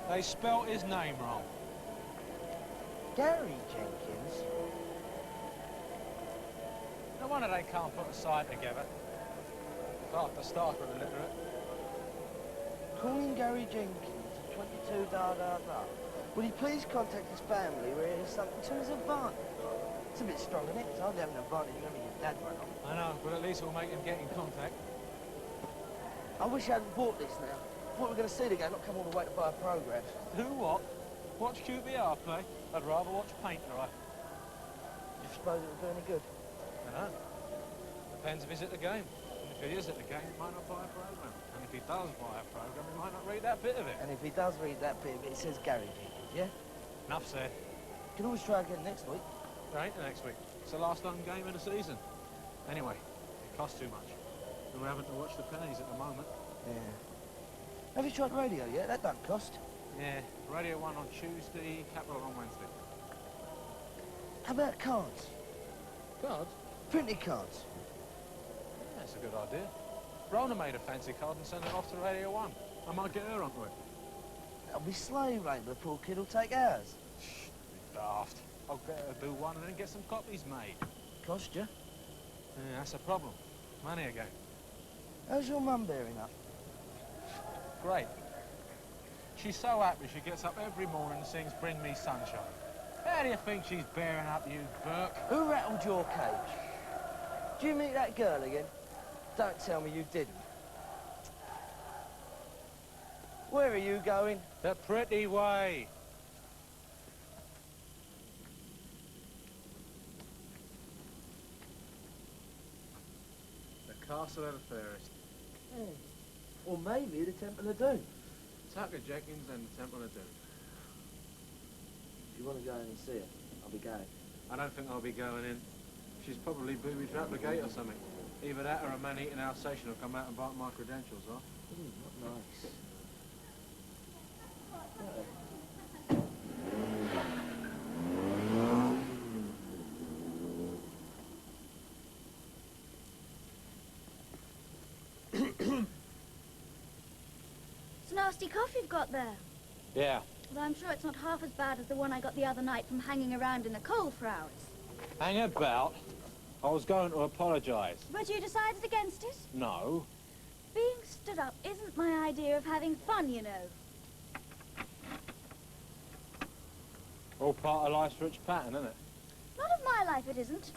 They spelt his name wrong. Gary Jenkins? No wonder they can't put a side together. Half the staff are illiterate. Calling Gary Jenkins at 22 da da da. Will you please contact his family where he has something to his advantage? It's a bit strong, isn't it? It's hardly having an advantage whenever your dad ran off. I know, but at least we'll make him get in contact. I wish I hadn't bought this now. I thought we were going to see the game, not come all the way to buy a programme. Do what? Watch QBR play? I'd rather watch paint dry. Do you suppose it will do any good? I know. Depends if he's at the game. And if he is at the game, he might not buy a programme. And if he does buy a programme, he might not read that bit of it. And if he does read that bit of it, it says Gary Jenkins, yeah? Enough said. You can always try again next week. There ain't the next week. It's the last home game of the season. Anyway, it costs too much. And we're having to watch the pennies at the moment. Yeah. Have you tried radio yet? That don't cost. Yeah, Radio 1 on Tuesday, Capital on Wednesday. How about cards? Cards? Printed cards. Yeah, that's a good idea. Rona made a fancy card and sent it off to Radio 1. I might get her onto it. That'll be slave labour. The poor kid will take ours. Shh, be daft. I'll get her to do one and then get some copies made. Cost you? Yeah, that's a problem. Money again. How's your mum bearing up? Great. She's so happy she gets up every morning and sings Bring Me Sunshine. How do you think she's bearing up, you Burke? Who rattled your cage? Did you meet that girl again? Don't tell me you didn't. Where are you going? The pretty way. The Castle of the Fairest. Yeah. Or maybe the Temple of Doom. Tucker Jenkins and the Temple of Doom. If you want to go in and see her, I'll be going. I don't think I'll be going in. She's probably booby-trapped the gate or something. Either that or a man-eating Alsatian will come out and bite my credentials off. Not nice. It's nasty cough you've got there. Yeah. But I'm sure it's not half as bad as the one I got the other night from hanging around in the coal for hours. Hang about. I was going to apologise. But you decided against it? No. Being stood up isn't my idea of having fun, you know. All part of life's rich pattern, isn't it? Not of my life, it isn't.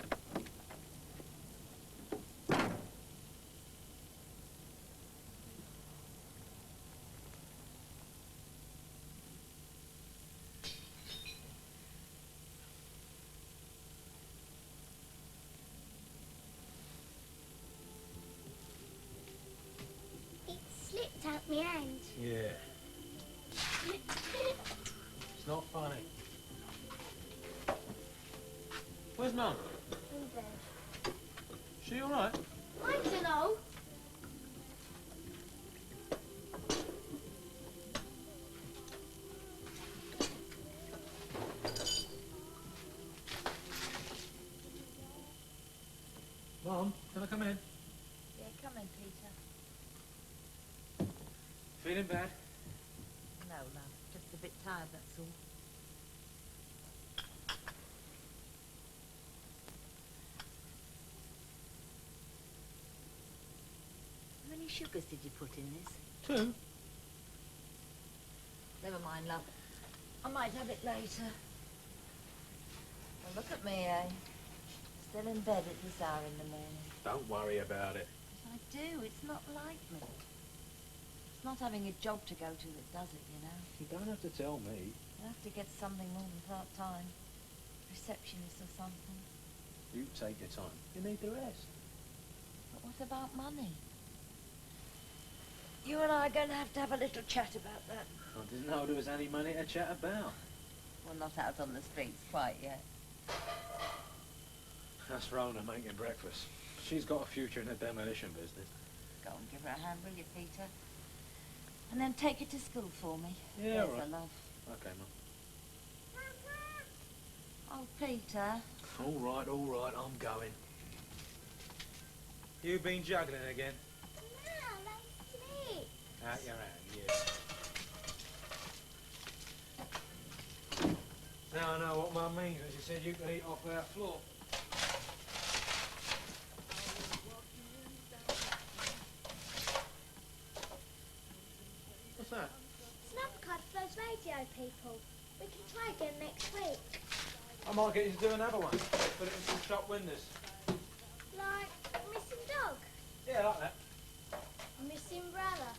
Slipped out my hand. Yeah. It's not funny. Where's Mum? In bed. She all right? I don't know. Mum, can I come in? Yeah, come in, Peter. Feeling bad? No, love. Just a bit tired, that's all. How many sugars did you put in this? 2. Never mind, love. I might have it later. Well, look at me, eh? Still in bed at this hour in the morning. Don't worry about it. Yes, I do. It's not like me. It's not having a job to go to that does it, you know. You don't have to tell me. You'll have to get something more than part-time. Receptionist or something. You take your time. You need the rest. But what about money? You and I are going to have a little chat about that. I didn't know there was any money to chat about. Well, not out on the streets quite yet. That's Rona making breakfast. She's got a future in the demolition business. Go and give her a hand, will you, Peter? And then take her to school for me. Yeah, There's all right. a love. Okay, Mum. Oh, Peter. All right, I'm going. You been juggling again? No, I'm asleep. Out your hand, yeah. what Mum means when she said you could eat off our floor. What's that? It's another card for those radio people. We can try again next week. I might get you to do another one. Put it in some shop windows. Like missing dog, Yeah, like that. missing brother.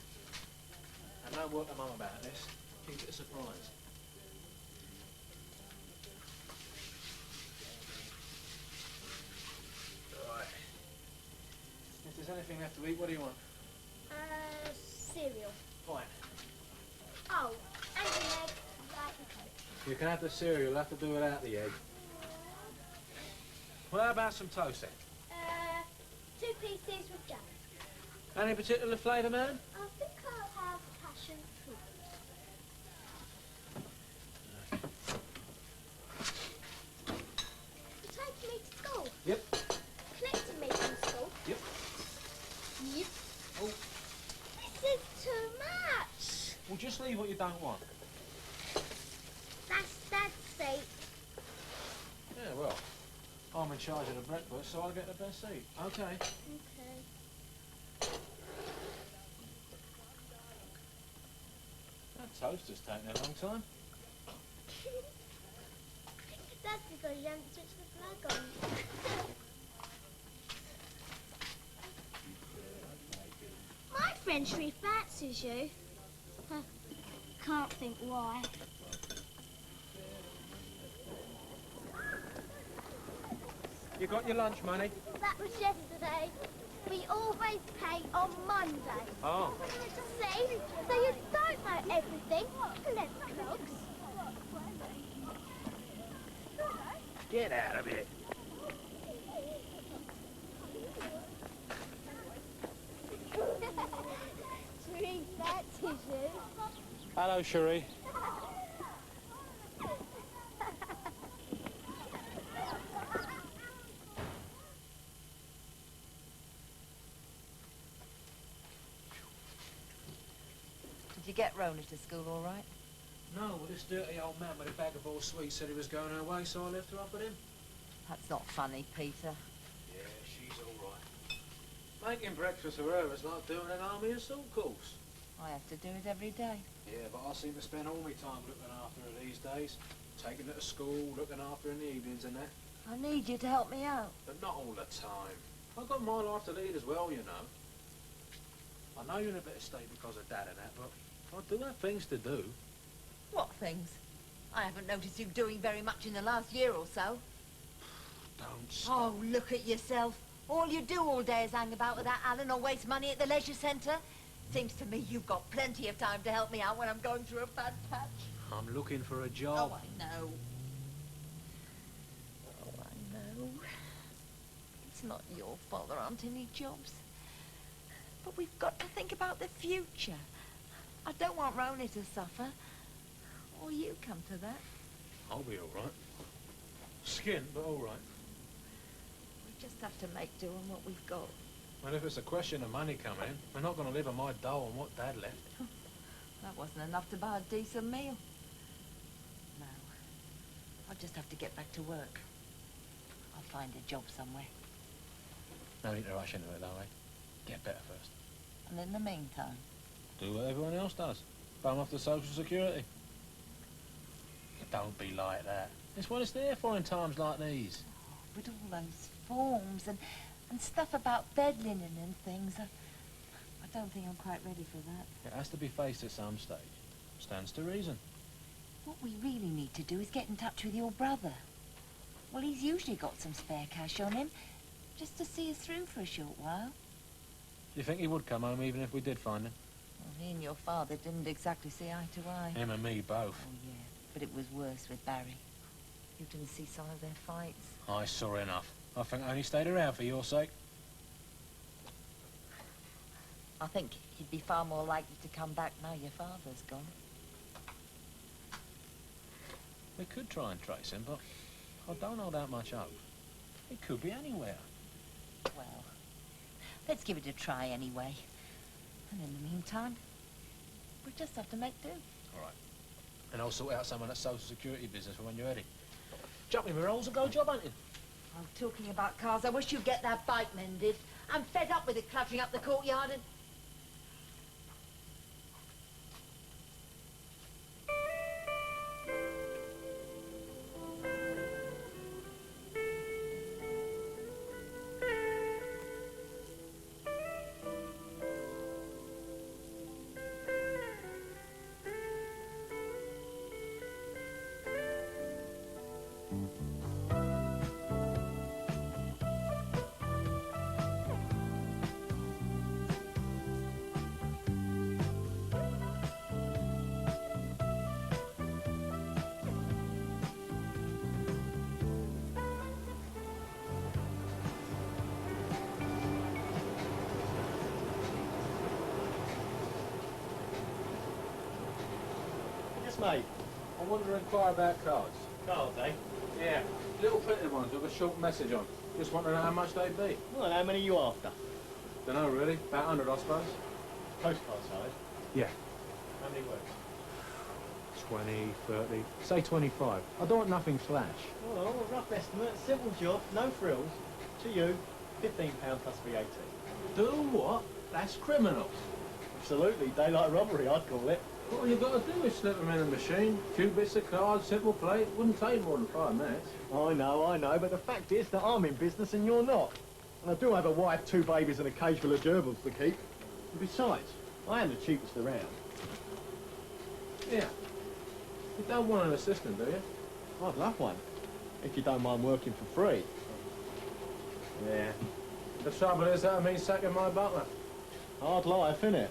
And don't work to Mum about this. Keep it a surprise. Right. If there's anything left to eat, what do you want? Cereal. Fine. Oh, and an egg, like the Coke. You can have the cereal, you'll have to do without the egg. Well, how about some toast then? 2 pieces with jam. Any particular flavour, madam? I think I'll have passion fruit. You're taking me to school? Yep. Collecting me from school? Yep. Yep. Oh, This is too much. well, just leave what you don't want. That's Dad's seat. Yeah, well, I'm in charge of the breakfast, so I'll get the best seat. Okay. Okay. That toast has taken a long time. That's because you haven't switched the flag on. My friend Shree fancies you. Can't think why. You got your lunch money? That was yesterday. We always pay on Monday. Oh. See? So you don't know everything. Clever clogs. Get out of it. Shree fancies you. Hello, Cherie. Did you get Rona to school all right? No, well, this dirty old man with a bag of all sweets said he was going her way, so I left her up with him. That's not funny, Peter. Yeah, she's all right. Making breakfast for her is like doing an army assault course. I have to do it every day. Yeah, but I seem to spend all my time looking after her these days. Taking her to school, looking after her in the evenings and that. I need you to help me out. But not all the time. I've got my life to lead as well, you know. I know you're in a better state because of Dad and that, but I do have things to do. What things? I haven't noticed you doing very much in the last year or so. Don't stop. Oh, look at yourself. All you do all day is hang about with that Alan or waste money at the leisure centre. Seems to me you've got plenty of time to help me out when I'm going through a bad patch. I'm looking for a job. Oh, I know. Oh, I know. It's not your fault there aren't any jobs. But we've got to think about the future. I don't want Rona to suffer. Or you come to that. I'll be all right. Skint, but all right. We just have to make do on what we've got. Well, if it's a question of money coming in, we're not going to live on my dough and what Dad left. That wasn't enough to buy a decent meal. No. I'll just have to get back to work. I'll find a job somewhere. No need to rush into it, though, eh? Get better first. And in the meantime... Do what everyone else does. Bum off the Social Security. Don't be like that. It's what it's there for in times like these. With all those forms and stuff about bed linen and things, I don't think I'm quite ready for that. It has to be faced at some stage. Stands to reason. What we really need to do is get in touch with your brother. Well, he's usually got some spare cash on him, just to see us through for a short while. Do you think he would come home even if we did find him? Well, he and your father didn't exactly see eye to eye. Him and me both. Oh, yeah, but it was worse with Barry. You didn't see some of their fights. I saw enough. I think I only stayed around for your sake. I think he'd be far more likely to come back now your father's gone. We could try and trace him, but I don't hold out much hope. He could be anywhere. Well, let's give it a try anyway. And in the meantime, we'll just have to make do. All right. And I'll sort out some of that Social Security business for when you're ready. Jump in my rolls and go job hunting. Oh, talking about cars, I wish you'd get that bike mended. I'm fed up with it cluttering up the courtyard and... Yes, mate. I wanted to inquire about cards. Cards, eh? Yeah, little printed ones with a short message on. Just want to know how much they'd be. Well, how many are you after? Don't know really, about 100 I suppose. Postcard size? Yeah. How many words? 20, 30, say 25. I don't want nothing flash. Well, a rough estimate, simple job, no frills. To you, £15 plus VAT. Do what? That's criminal. Absolutely, daylight robbery, I'd call it. All you got to do is slip them in a machine. Few bits of cards, simple plate. Wouldn't take more than 5 minutes. I know, but the fact is that I'm in business and you're not. And I do have a wife, 2 babies and a cage full of gerbils to keep. And besides, I am the cheapest around. Yeah. You don't want an assistant, do you? I'd love one, if you don't mind working for free. Yeah. The trouble is that means sacking my butler. Hard life, innit?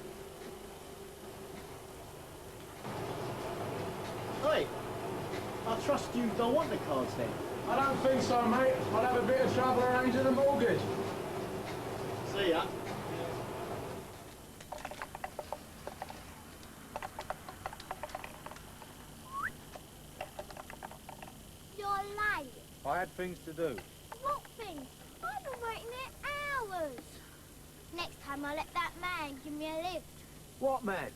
Hey, I trust you don't want the cards then. I don't think so, mate. I'll have a bit of trouble arranging a mortgage. See ya. You're late. I had things to do. What thing? I've been waiting here hours. Next time I'll let that man give me a lift. What man?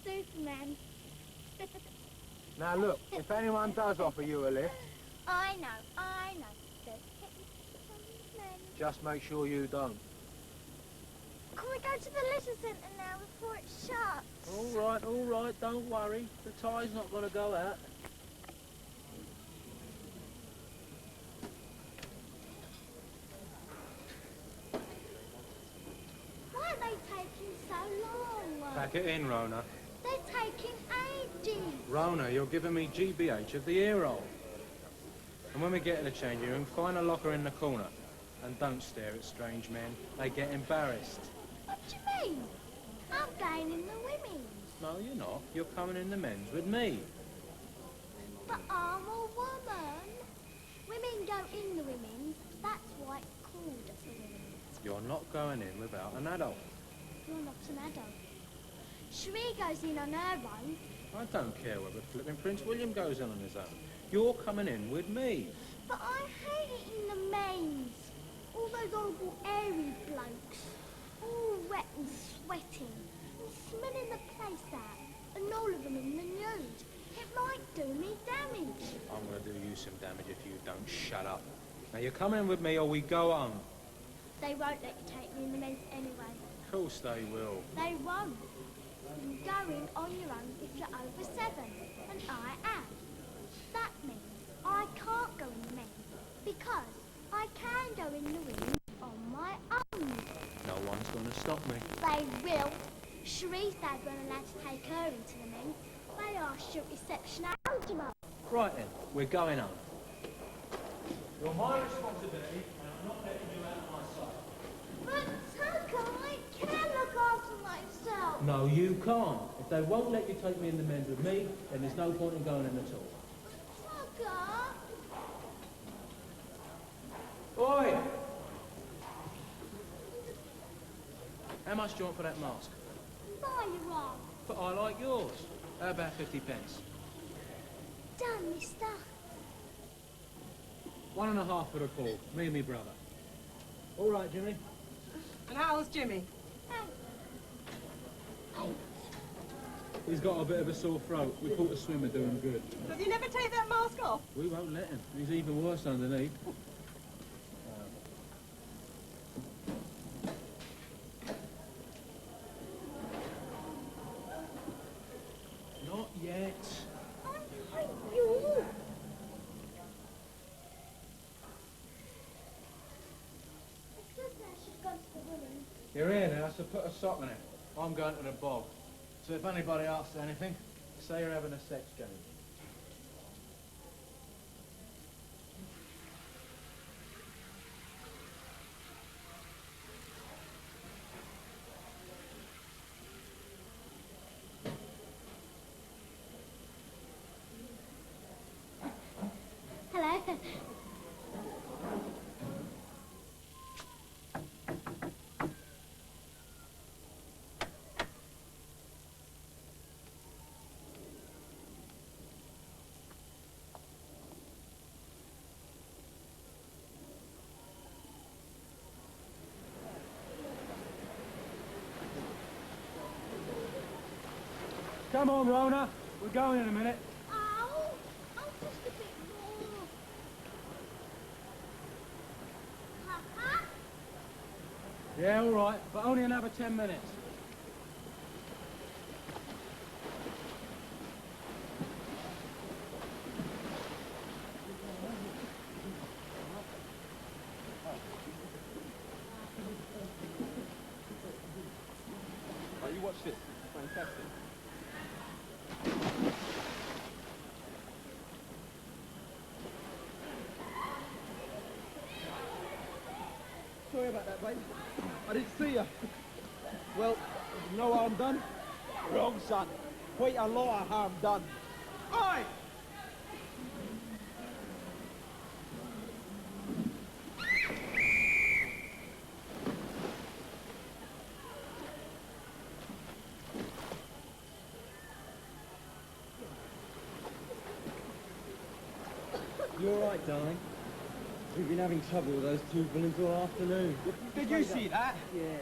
Superman. Now look, if anyone does offer you a lift, I know. Don't hit me, Superman. just make sure you don't. Can we go to the litter centre now before it shuts? All right, don't worry. The tie's not going to go out. Why are they taking so long? Pack it in, Rona. They're taking ages. Rona, you're giving me GBH of the ear roll. And when we get to the changing room, find a locker in the corner. And don't stare at strange men. They get embarrassed. What do you mean? I'm going in the women's. No, you're not. You're coming in the men's with me. But I'm a woman. Women go in the women's. That's why it's called the women's. You're not going in without an adult. You're not an adult. Cherie goes in on her own. I don't care whether flipping Prince William goes in on his own. You're coming in with me. But I hate it in the men's. All those horrible airy blokes. All wet and sweating. And smelling the place out. And all of them in the nude. It might do me damage. I'm going to do you some damage if you don't shut up. Now you're coming with me or we go home. They won't let you take me in the men's anyway. Of course they will. They won't. You can go in on your own if you're over 7. And I am. That means I can't go in the men's. Because I can go in the women's on my own. No one's going to stop me. They will. Cherie's dad won't allow to take her into the men's. They are shoot reception out tomorrow. Right then, we're going home. You're my responsibility and I'm not letting you out of my sight. But Tucker, I can look after myself. No, you can't. If they won't let you take me in the men's with me, then there's no point in going in at all. Tucker. Oi! How much do you want for that mask? Buy your own. But I like yours. How about 50 pence? Done, mister. 1.5 for the call. Me and me brother. All right, Jimmy. And how's Jimmy? Hey. He's got a bit of a sore throat. We thought a swim would do him good. Does he never take that mask off? We won't let him. He's even worse underneath. Not yet. You. You're here now, so put a sock on it. I'm going to the bog. So if anybody asks anything, say you're having a sex change. Hello. Come on, Rona. We're going in a minute. Oh, just a bit more. Papa? Yeah, all right, but only another 10 minutes. Oh, you watch this. Fantastic. Sorry about that, babe. I didn't see you. Well, no harm done. Wrong, son. Quite a lot of harm done. Oi! You all right, darling? We've been having trouble with those two villains all afternoon. Did you see that? Yeah.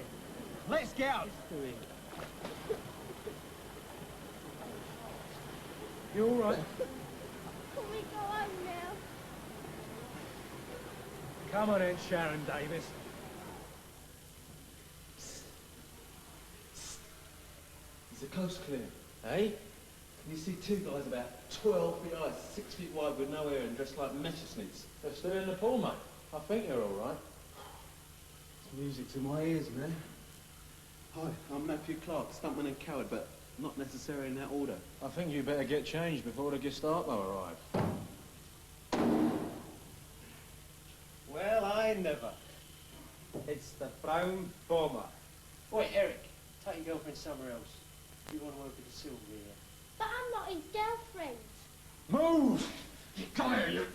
Let's get out. You all right? Can we go home now? Come on in, Sharon Davis. It's a coast clear, eh? You see two guys about 12 feet high, 6 feet wide with no hair and dressed like messersmiths. They're still in the pool, mate. I think you're all right. It's music to my ears, man. Hi, I'm Matthew Clark, stuntman and coward, but not necessarily in that order. I think you better get changed before the Gestapo arrive. Well, I never. It's the brown bomber. Oi, Eric, take your girlfriend somewhere else. You want to work with the Sylvia here. But I'm not his girlfriend. Move! Come here, you...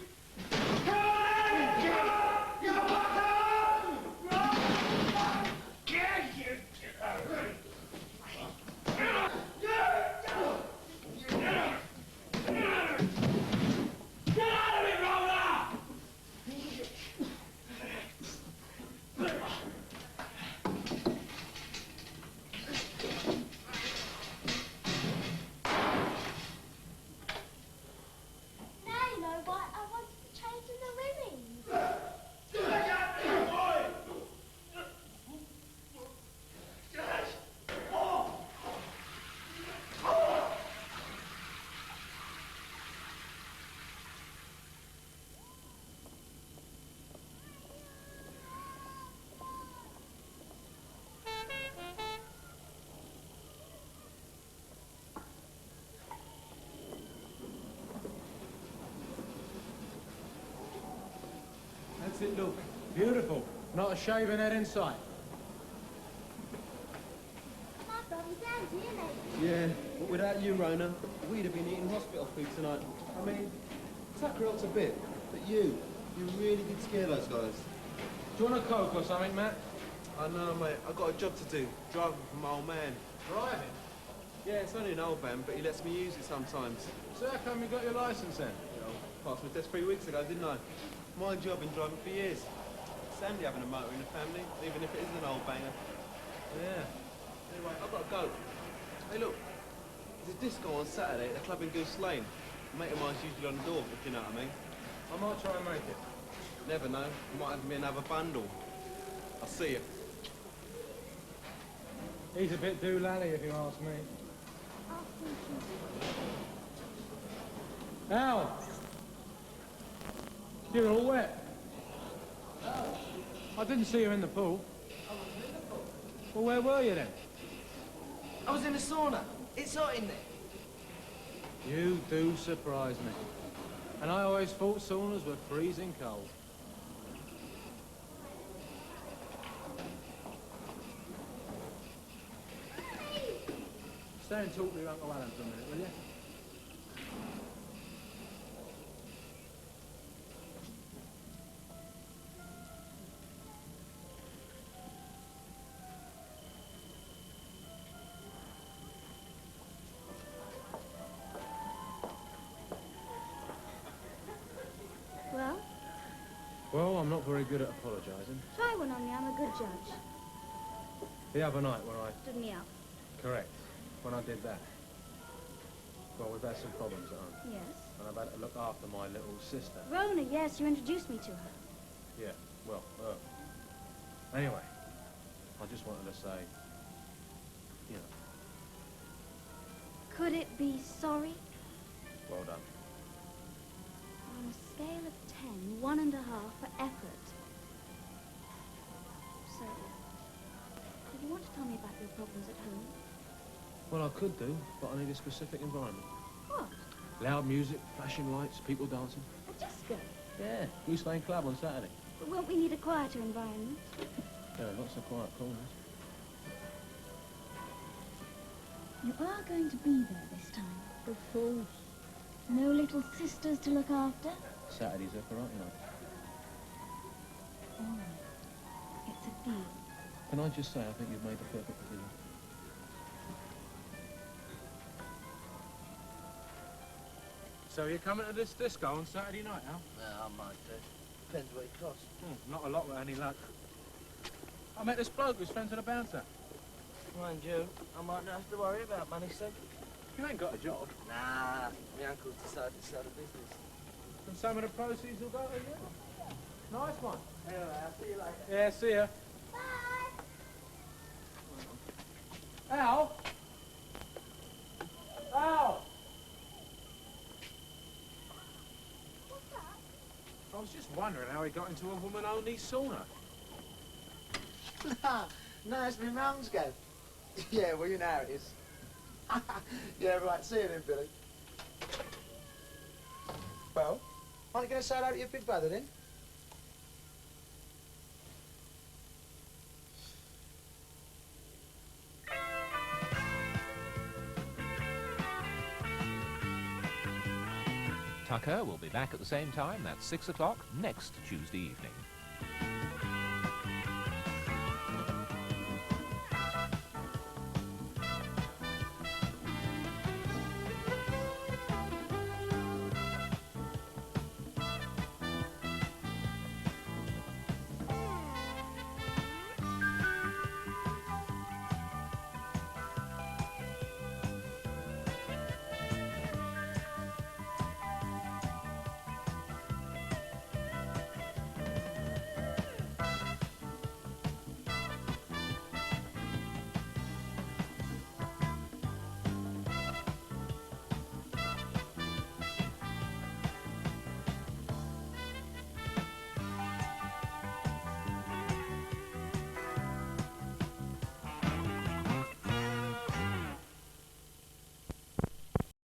Now you know why I wanted to change in the women's. That's it, look. Beautiful. Not a shaven head in sight. My brother's Andy, isn't he? Yeah, but without you, Rona, we'd have been eating hospital food tonight. I mean, Tucker helped a bit, but you really did scare those guys. Do you want a Coke or something, Matt? I know, mate. I've got a job to do, driving for my old man. Driving? Yeah, it's only an old van, but he lets me use it sometimes. So how come you got your licence then? Passed my test 3 weeks ago, didn't I? Mind you, I've been driving for years. It's handy having a motor in the family, even if it isn't an old banger. Yeah. Anyway, I've got to go. Hey, look. There's a disco on Saturday at the club in Goose Lane. A mate of mine's usually on the door, if you know what I mean. I might try and make it. Never know. Might have me another bundle. I'll see you. He's a bit doolally, if you ask me. Al! You're all wet. I didn't see you in the pool. Well, where were you then? I was in the sauna. It's hot in there. You do surprise me. And I always thought saunas were freezing cold. Stay and talk to your Uncle Alan for a minute, will you? Well, Well, I'm not very good at apologising. try one on me. I'm a good judge. The other night when I... Stood me up. Correct. When I did that. Well, we've had some problems at home. Yes. And I've had to look after my little sister. Rona, yes, you introduced me to her. Yeah, well, anyway, I just wanted to say, you know, Could it be sorry? well done. On a scale of 10, 1.5 for effort. So, do you want to tell me about your problems at home? Well, I could do, but I need a specific environment. What? Loud music, flashing lights, people dancing. A disco? Yeah, Goose Lane Club on Saturday. But won't we need a quieter environment? Yeah, lots of quiet corners. You are going to be there this time. Of course. No little sisters to look after? Saturday's a karate night. All right. It's a deal. Can I just say, I think you've made the perfect decision. So you're coming to this disco on Saturday night, Al? Yeah, I might do. Depends what it costs. Not a lot with any luck. I met this bloke who's friends with a bouncer. Mind you, I might not have to worry about money soon. You ain't got a job. Nah, my uncle's decided to sell the business. And some of the proceeds will go to you. Nice one. Anyway, I'll see you later. Yeah, see ya. Bye. Al? Al? I was just wondering how he got into a woman-only sauna. No, it's my mum's go. Yeah, well, you know how it is. Yeah, right, see you then, Billy. Well, aren't you going to say hello to your big brother then? Tucker will be back at the same time, that's 6 o'clock, next Tuesday evening.